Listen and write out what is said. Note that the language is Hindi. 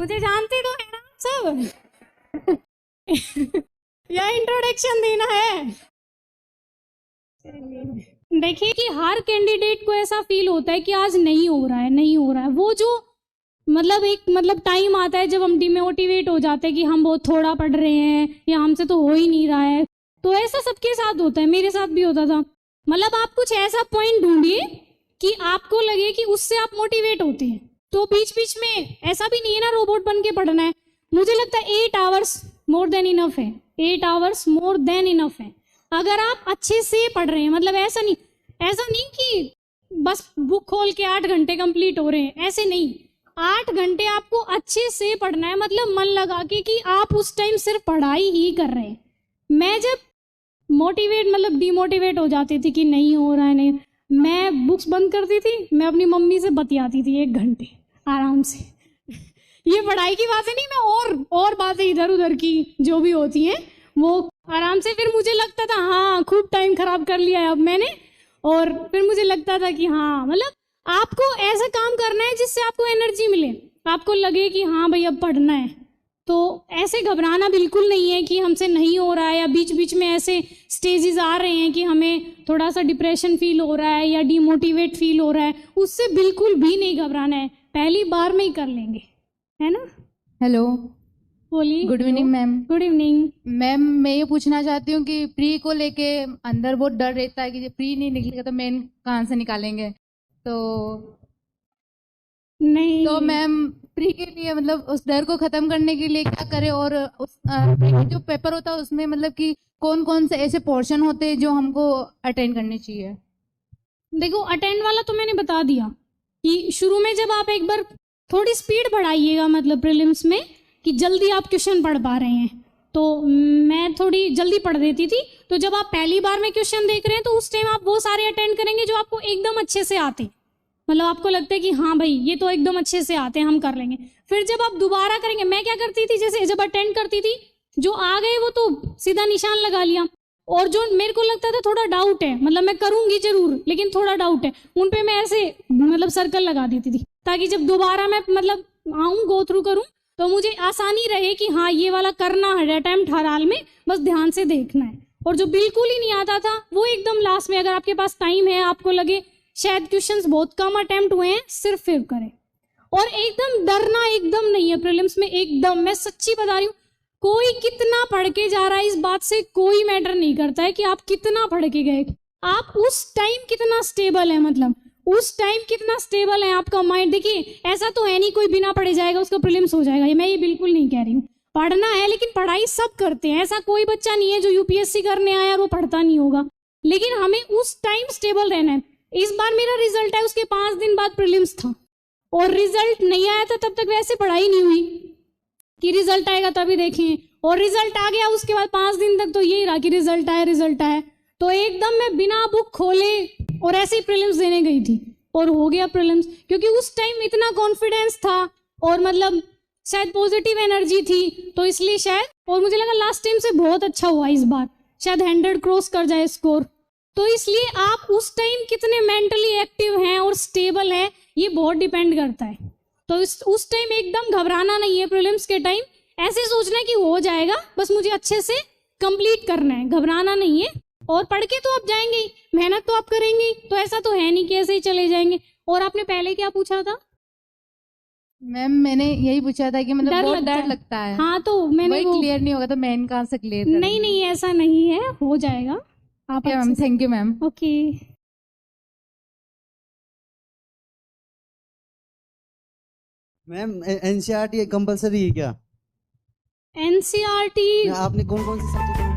मुझे जानते तो है ना सब। या इंट्रोडक्शन देना है? देखिए कि हर कैंडिडेट को ऐसा फील होता है कि आज नहीं हो रहा है, नहीं हो रहा है। वो जो एक टाइम आता है जब हम डिमोटिवेट हो जाते हैं कि हम बहुत थोड़ा पढ़ रहे हैं या हमसे तो हो ही नहीं रहा है। तो ऐसा सबके साथ होता है, मेरे साथ भी होता था। आप कुछ ऐसा पॉइंट ढूंढिए कि आपको लगे कि उससे आप मोटिवेट होते हैं। तो बीच बीच में ऐसा भी नहीं है ना रोबोट बन के पढ़ना है। मुझे लगता है 8 आवर्स मोर देन इनफ है। 8 आवर्स मोर देन इनफ है अगर आप अच्छे से पढ़ रहे हैं। ऐसा नहीं कि बस बुक खोल के 8 घंटे कंप्लीट हो रहे हैं, ऐसे नहीं। 8 घंटे आपको अच्छे से पढ़ना है, मन लगा के कि आप उस टाइम सिर्फ पढ़ाई ही कर रहे हैं। मैं जब डिमोटिवेट हो जाती थी कि नहीं हो रहा है, नहीं, मैं बुक्स बंद करती थी, मैं अपनी मम्मी से बतियाती थी 1 घंटे आराम से। ये पढ़ाई की बातें नहीं, मैं और बातें इधर उधर की जो भी होती हैं वो आराम से। फिर मुझे लगता था हाँ खूब टाइम खराब कर लिया है अब मैंने। और फिर मुझे लगता था कि हाँ आपको ऐसा काम करना है जिससे आपको एनर्जी मिले, आपको लगे कि हाँ भाई अब पढ़ना है। तो ऐसे घबराना बिल्कुल नहीं है कि हमसे नहीं हो रहा है, या बीच बीच में ऐसे स्टेजेस आ रहे हैं कि हमें थोड़ा सा डिप्रेशन फील हो रहा है या डिमोटिवेट फील हो रहा है, उससे बिल्कुल भी नहीं घबराना है। पहली बार में ही कर लेंगे, है ना। हेलो, बोलिए। Good evening ma'am. Good evening ma'am, मैं ये पूछना चाहती हूँ कि प्री को लेके अंदर बहुत डर रहता है कि प्री नहीं निकलेगा तो मेन कहाँ से निकालेंगे। तो नहीं, तो मैम प्री के लिए उस डर को खत्म करने के लिए क्या करें, और उस जो पेपर होता है उसमें कि कौन कौन से ऐसे पोर्शन होते हैं जो हमको अटेंड करने चाहिए। देखो अटेंड वाला तो मैंने बता दिया कि शुरू में जब आप एक बार थोड़ी स्पीड बढ़ाइएगा प्रीलिम्स में कि जल्दी आप क्वेश्चन पढ़ पा रहे हैं। तो मैं थोड़ी जल्दी पढ़ देती थी। तो जब आप पहली बार में क्वेश्चन देख रहे हैं तो उस टाइम आप वो सारे अटेंड करेंगे जो आपको एकदम अच्छे से आते, आपको लगता है कि हाँ भाई ये तो एकदम अच्छे से आते हैं, हम कर लेंगे। फिर जब आप दोबारा करेंगे, मैं क्या करती थी, जैसे जब अटेंड करती थी जो आ गए वो तो सीधा निशान लगा लिया, और जो मेरे को लगता था थोड़ा डाउट है, मैं करूंगी जरूर लेकिन थोड़ा डाउट है, उन पे मैं ऐसे सर्कल लगा देती थी, ताकि जब दोबारा मैं आऊँ गो थ्रू करूँ तो मुझे आसानी रहे कि हाँ ये वाला करना है अटेम्प्ट हर हाल में, बस ध्यान से देखना है। और जो बिल्कुल ही नहीं आता था वो एकदम लास्ट में, अगर आपके पास टाइम है, आपको लगे शायद क्वेश्चंस बहुत कम अटेम्प्ट हुए हैं, सिर्फ फिर करें। और एकदम डरना एकदम नहीं है प्रीलिम्स में, एकदम, मैं सच्ची बता रही हूँ। कोई कितना पढ़ के जा रहा है इस बात से कोई मैटर नहीं करता है कि आप कितना पढ़ के गए, आप उस टाइम कितना स्टेबल है, उस टाइम कितना स्टेबल है आपका माइंड। देखिए ऐसा तो है नहीं कोई बिना पढ़े जाएगा उसका प्रीलिम्स हो जाएगा, मैं ये बिल्कुल नहीं कह रही हूँ। पढ़ना है, लेकिन पढ़ाई सब करते हैं, ऐसा कोई बच्चा नहीं है जो यूपीएससी करने आया और वो पढ़ता नहीं होगा, लेकिन हमें उस टाइम स्टेबल रहना है। इस बार मेरा रिजल्ट है, उसके 5 दिन बाद प्रीलिम्स था, और रिजल्ट नहीं आया था तब तक वैसे पढ़ाई नहीं हुई कि रिजल्ट आएगा तभी देखें, और रिजल्ट आ गया उसके बाद 5 दिन तक तो यही रहा कि रिजल्ट आया। तो एकदम मैं बिना बुक खोले और ऐसे ही प्रीलिम्स देने गई थी, और हो गया प्रीलिम्स, क्योंकि उस टाइम इतना कॉन्फिडेंस था और शायद पॉजिटिव एनर्जी थी, तो इसलिए शायद, और मुझे लगा लास्ट टाइम से बहुत अच्छा हुआ इस बार, शायद 100 क्रॉस कर जाए स्कोर। तो इसलिए आप उस टाइम कितने मेंटली एक्टिव हैं और स्टेबल हैं ये बहुत डिपेंड करता है। तो उस टाइम एकदम घबराना नहीं है प्रीलिम्स के टाइम, ऐसे सोचना है कि हो जाएगा, बस मुझे अच्छे से कंप्लीट करना है, घबराना नहीं है। और पढ़ के तो आप जाएंगे ही, मेहनत तो आप करेंगे ही, तो ऐसा तो है नहीं कि ऐसे ही चले जाएंगे। और आपने पहले क्या पूछा था? मैम मैंने यही पूछा था कि बहुत डर लगता है। हाँ तो मैंने क्लियर नहीं होगा तो मेन कहाँ से क्लियर? नहीं ऐसा नहीं है, हो जाएगा आप। Ma'am thank you ma'am. Okay. Ma'am NCERT compulsory है क्या? एनसीईआरटी आपने कौन कौन से सब्जेक्ट